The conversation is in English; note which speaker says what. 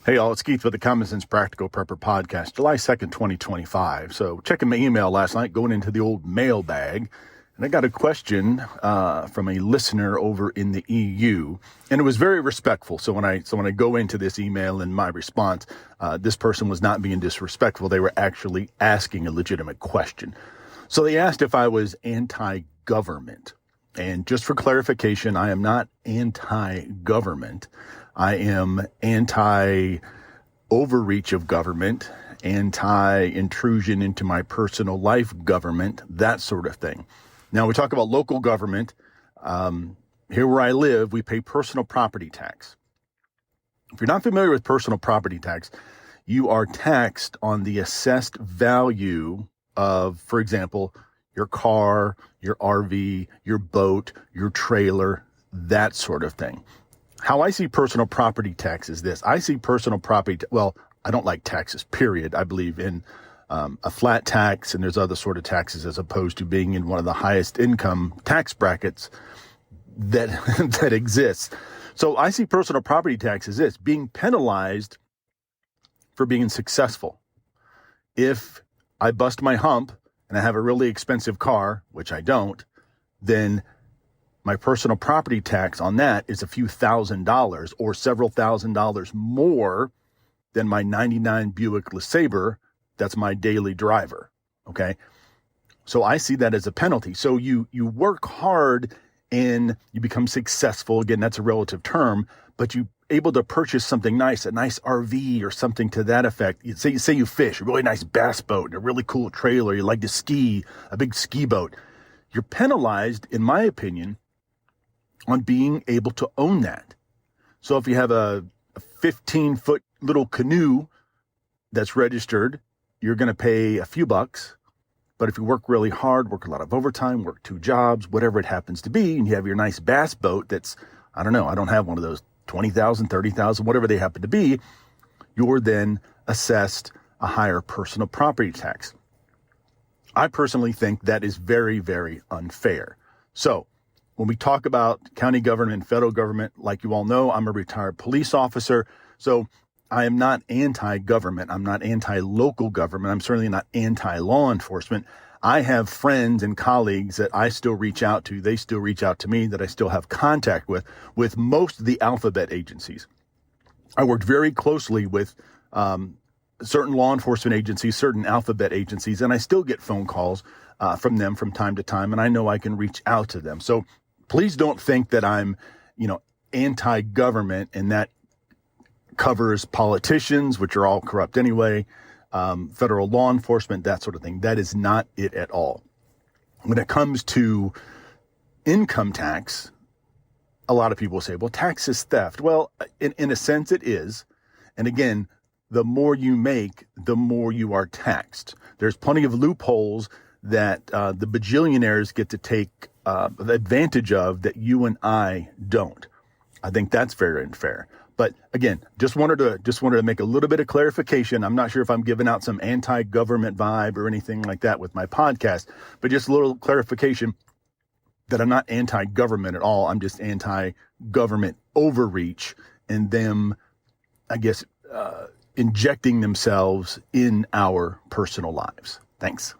Speaker 1: Hey, all, it's Keith with the Common Sense Practical Prepper Podcast, July 2nd, 2025. So checking my email last night, going into the old mailbag, and I got a question from a listener over in the EU, and it was very respectful. So when I go into this email and my response, this person was not being disrespectful. They were actually asking a legitimate question. So they asked if I was anti-government. And just for clarification, I am not anti-government. I am anti-overreach of government, anti-intrusion into my personal life government, that sort of thing. Now, we talk about local government. Here where I live, we pay personal property tax. If you're not familiar with personal property tax, you are taxed on the assessed value of, for example, your car, your RV, your boat, your trailer, that sort of thing. How I see personal property tax is this. I see personal property, I don't like taxes, period. I believe in a flat tax, and there's other sort of taxes as opposed to being in one of the highest income tax brackets that that exists. So I see personal property tax as this, being penalized for being successful. If I bust my hump and I have a really expensive car, which I don't, then my personal property tax on that is a few $1,000s or several $1,000s more than my 99 Buick LeSabre. That's my daily driver. Okay. So I see that as a penalty. So you work hard and you become successful. Again, that's a relative term, but you able to purchase something nice, a nice RV or something to that effect. You say you fish, a really nice bass boat, and a really cool trailer. You like to ski, a big ski boat. You're penalized, in my opinion, on being able to own that. So if you have a 15-foot little canoe that's registered, you're going to pay a few bucks. But if you work really hard, work a lot of overtime, work 2 jobs, whatever it happens to be, and you have your nice bass boat that's, I don't have one of those, 20,000, 30,000, whatever they happen to be, you're then assessed a higher personal property tax. I personally think that is very, very unfair. So when we talk about county government, federal government, like you all know, I'm a retired police officer. So I am not anti-government. I'm not anti-local government. I'm certainly not anti-law enforcement. I have friends and colleagues that I still reach out to. They still reach out to me, that I still have contact with most of the alphabet agencies. I worked very closely with certain law enforcement agencies, certain alphabet agencies, and I still get phone calls from them from time to time, and I know I can reach out to them. So please don't think that I'm, anti-government, and that covers politicians, which are all corrupt anyway, federal law enforcement, that sort of thing. That is not it at all. When it comes to income tax, a lot of people say, well, tax is theft. Well, in a sense it is. And again, the more you make, the more you are taxed. There's plenty of loopholes that the bajillionaires get to take advantage of that you and I don't. I think that's very unfair. But again, just wanted to make a little bit of clarification. I'm not sure if I'm giving out some anti-government vibe or anything like that with my podcast, but just a little clarification that I'm not anti-government at all. I'm just anti-government overreach and them, injecting themselves in our personal lives. Thanks.